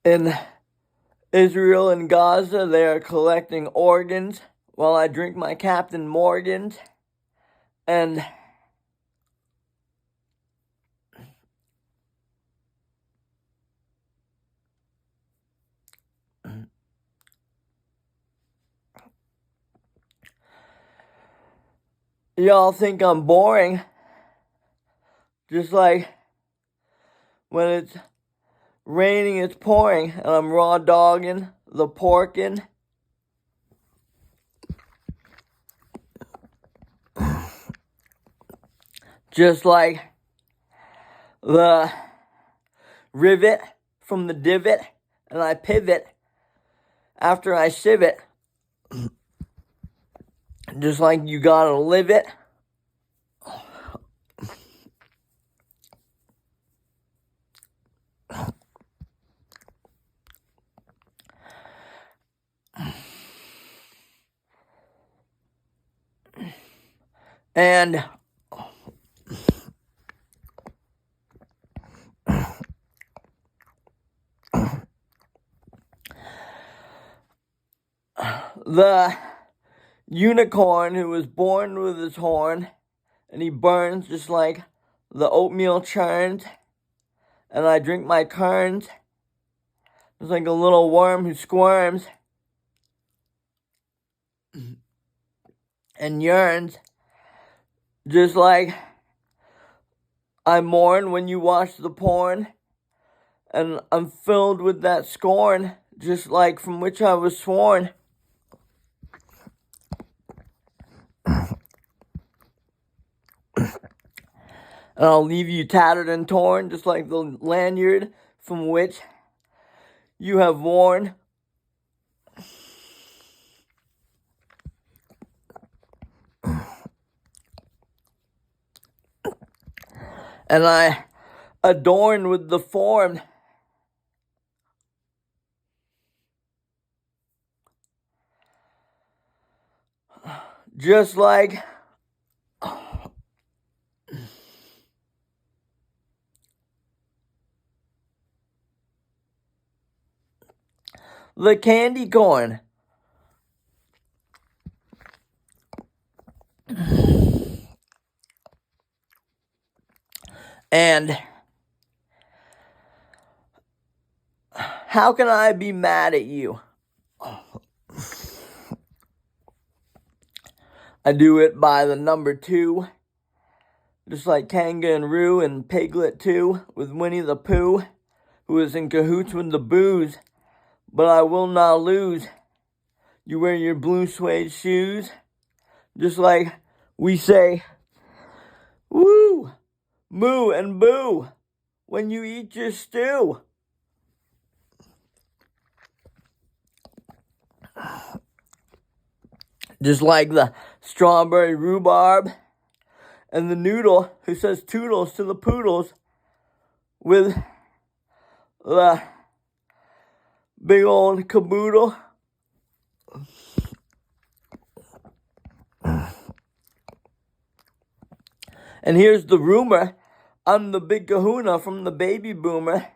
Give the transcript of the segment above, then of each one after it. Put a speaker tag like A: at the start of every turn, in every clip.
A: In Israel and Gaza, they are collecting organs while I drink my Captain Morgans. And y'all think I'm boring. Just like when it's raining, it's pouring, and I'm raw dogging the porkin'. Just like the rivet from the divot, and I pivot after I sieve it. Just like you gotta live it. And the unicorn who was born with his horn, and he burns just like the oatmeal churns, and I drink my kerns. It's like a little worm who squirms and yearns, just like I mourn when you watch the porn, and I'm filled with that scorn, just like from which I was sworn. And I'll leave you tattered and torn, just like the lanyard from which you have worn. And I adorn with the form just like the candy corn. And how can I be mad at you? I do it by the number 2, just like Kanga and Roo and Piglet too, with Winnie the Pooh, who is in cahoots with the booze. But I will not lose. You wear your blue suede shoes, just like we say, woo, moo and boo, when you eat your stew. Just like the strawberry rhubarb and the noodle who says toodles to the poodles with the big old caboodle. And here's the rumor, I'm the big kahuna from the baby boomer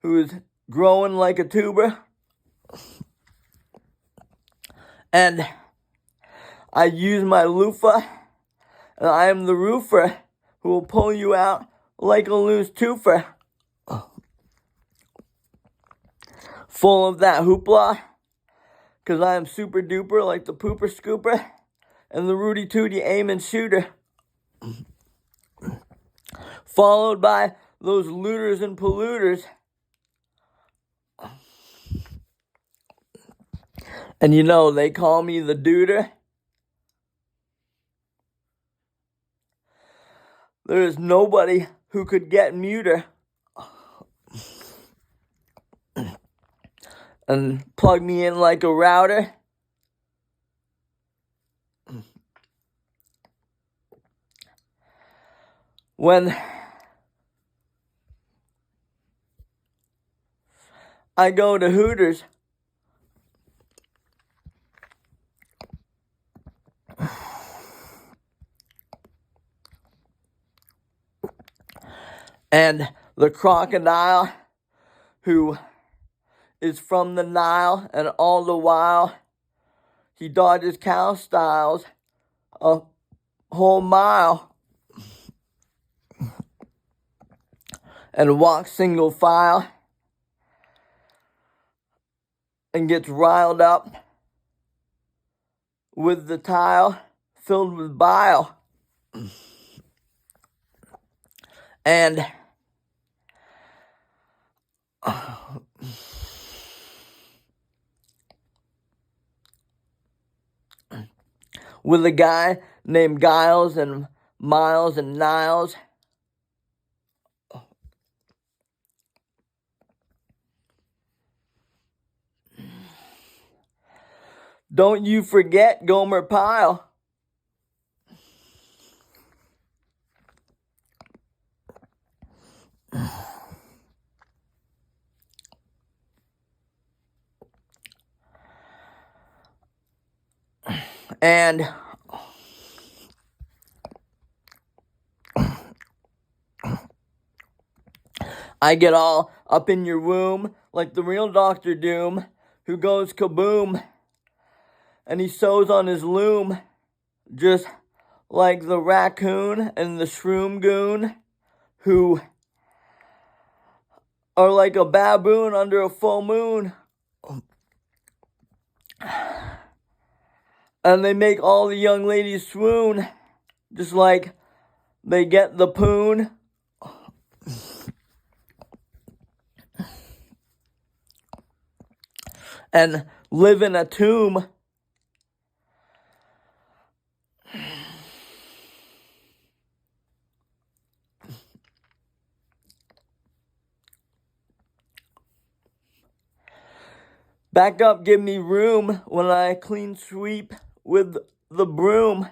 A: who's growing like a tuber. And I use my loofah, and I am the roofer who will pull you out like a loose twofer. Full of that hoopla, cause I am super duper like the pooper scooper and the Rudy Tooty aim and shooter. Followed by those looters and polluters. And you know, they call me the duder. There is nobody who could get muter and plug me in like a router. When I go to Hooters, and the crocodile who is from the Nile, and all the while he dodges cow styles a whole mile and walks single file and gets riled up with the tile filled with bile. And with a guy named Giles and Miles and Niles. Don't you forget Gomer Pyle. And I get all up in your womb like the real Dr. Doom, who goes kaboom and he sews on his loom just like the raccoon and the shroom goon, who are like a baboon under a full moon. And they make all the young ladies swoon, just like they get the poon. And live in a tomb. Back up, give me room when I clean sweep with the broom.